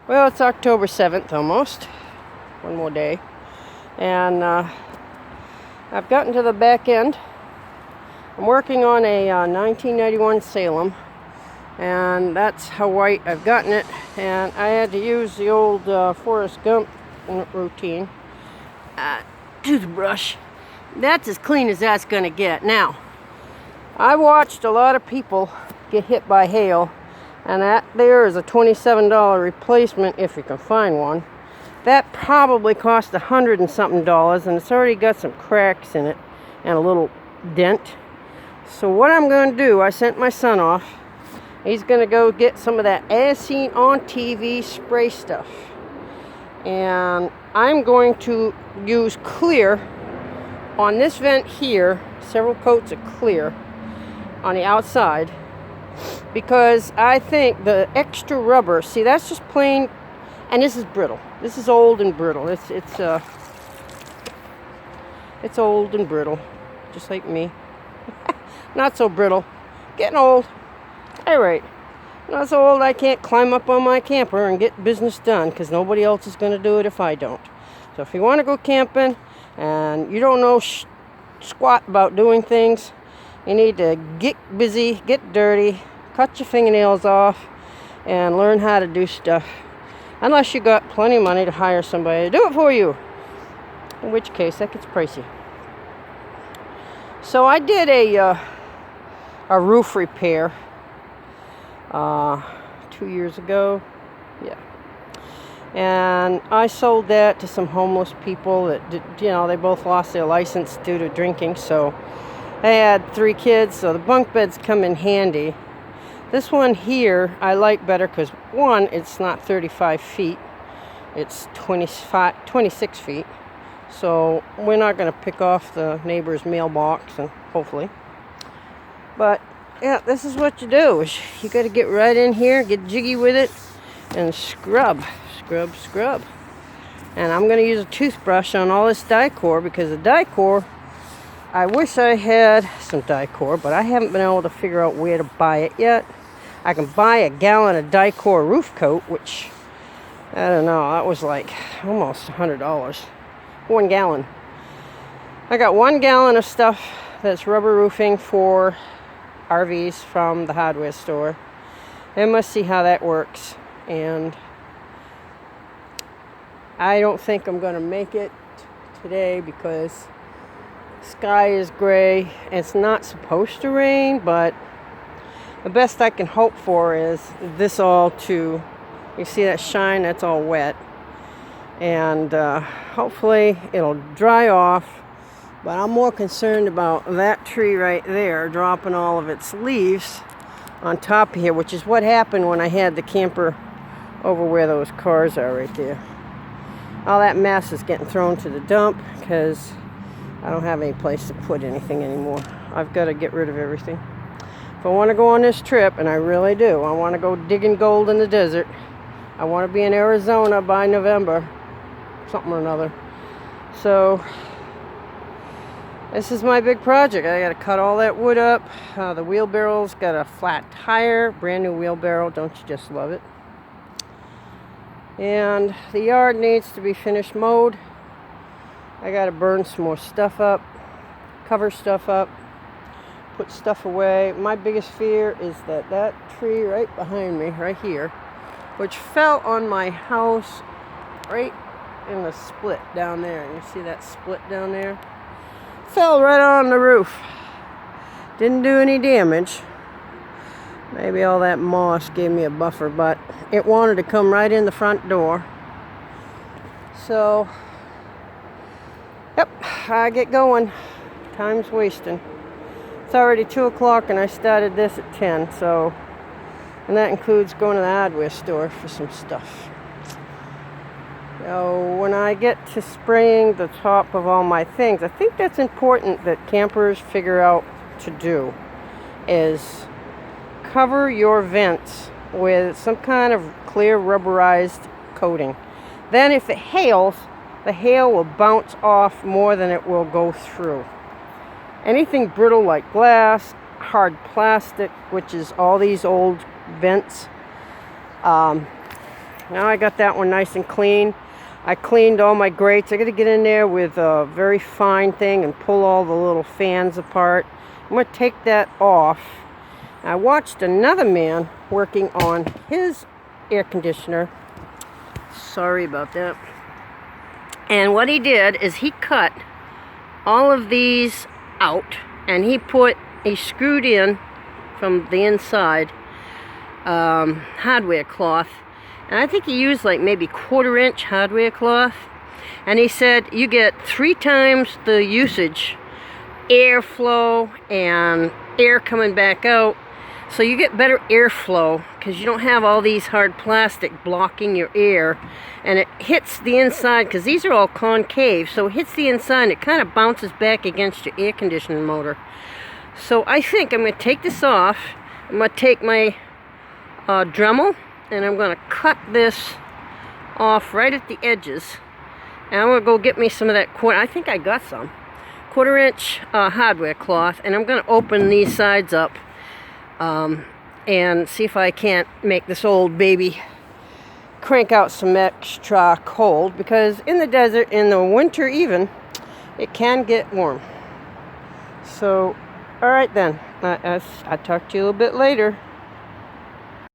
Well, it's October 7th almost. One more day. And I've gotten to the back end. I'm working on a 1991 Salem. And that's how white I've gotten it. And I had to use the old Forrest Gump routine. Toothbrush. That's as clean as that's going to get. Now, I watched a lot of people get hit by hail. And that there is a $27 replacement if you can find one. That probably cost $100 and something, and it's already got some cracks in it and a little dent. So what I'm going to do, I sent my son off. He's going to go get some of that as seen on TV spray stuff. And I'm going to use clear on this vent here, several coats of clear on the outside. Because I think the extra rubber, see, that's just plain, and this is brittle. This is old and brittle. It's old and brittle, just like me. Not so brittle, getting old. All right, not so old I can't climb up on my camper and get business done because nobody else is going to do it if I don't. So if you want to go camping and you don't know squat about doing things, you need to get busy, get dirty, cut your fingernails off, and learn how to do stuff. Unless you got plenty of money to hire somebody to do it for you. In which case, that gets pricey. So I did a roof repair 2 years ago. Yeah. And I sold that to some homeless people that did, they both lost their license due to drinking, so I had 3 kids, so the bunk beds come in handy. This one here I like better because, one, it's not 35 feet. It's 26 feet. So we're not going to pick off the neighbor's mailbox, and hopefully. But, yeah, this is what you do. You got to get right in here, get jiggy with it, and scrub. Scrub, scrub. And I'm going to use a toothbrush on all this Dicor because the Dicor, I wish I had some Dicor, but I haven't been able to figure out where to buy it yet. I can buy a gallon of Dicor roof coat, which, I don't know, that was like almost $100. 1 gallon. I got 1 gallon of stuff that's rubber roofing for RVs from the hardware store. And must see how that works. And I don't think I'm going to make it today because sky is gray. It's not supposed to rain, but the best I can hope for is this all to, you see that shine, that's all wet. And hopefully it'll dry off. But I'm more concerned about that tree right there dropping all of its leaves on top of here, which is what happened when I had the camper over where those cars are right there. All that mess is getting thrown to the dump because I don't have any place to put anything anymore. I've got to get rid of everything. If I want to go on this trip, and I really do, I want to go digging gold in the desert. I want to be in Arizona by November, something or another. So this is my big project. I got to cut all that wood up. The wheelbarrow's got a flat tire, brand new wheelbarrow. Don't you just love it? And the yard needs to be finished mowed. I got to burn some more stuff up, cover stuff up, put stuff away. My biggest fear is that tree right behind me, right here, which fell on my house right in the split down there. You see that split down there? Fell right on the roof. Didn't do any damage. Maybe all that moss gave me a buffer, but it wanted to come right in the front door. So, yep, I get going. Time's wasting. It's already 2 o'clock and I started this at 10, so, and that includes going to the hardware store for some stuff. So when I get to spraying the top of all my things, I think that's important that campers figure out to do, is cover your vents with some kind of clear rubberized coating. Then if it hails, the hail will bounce off more than it will go through. Anything brittle like glass, hard plastic, which is all these old vents, Now I got that one nice and clean. I cleaned all my grates. I got to get in there with a very fine thing and pull all the little fans apart. I'm going to take that off. I watched another man working on his air conditioner. Sorry about that. And what he did is he cut all of these out, and he screwed in from the inside hardware cloth. And I think he used like maybe 1/4-inch hardware cloth. And he said you get 3 times the usage, airflow and air coming back out. So you get better airflow because you don't have all these hard plastic blocking your air. And it hits the inside, because these are all concave, so it hits the inside and it kind of bounces back against your air conditioning motor. So I think I'm going to take this off. I'm going to take my Dremel, and I'm going to cut this off right at the edges. And I'm going to go get me some of that I think I got some 1/4-inch hardware cloth, and I'm going to open these sides up and see if I can't make this old baby crank out some extra cold, because in the desert, in the winter even, it can get warm. So, alright then, I'll talk to you a little bit later.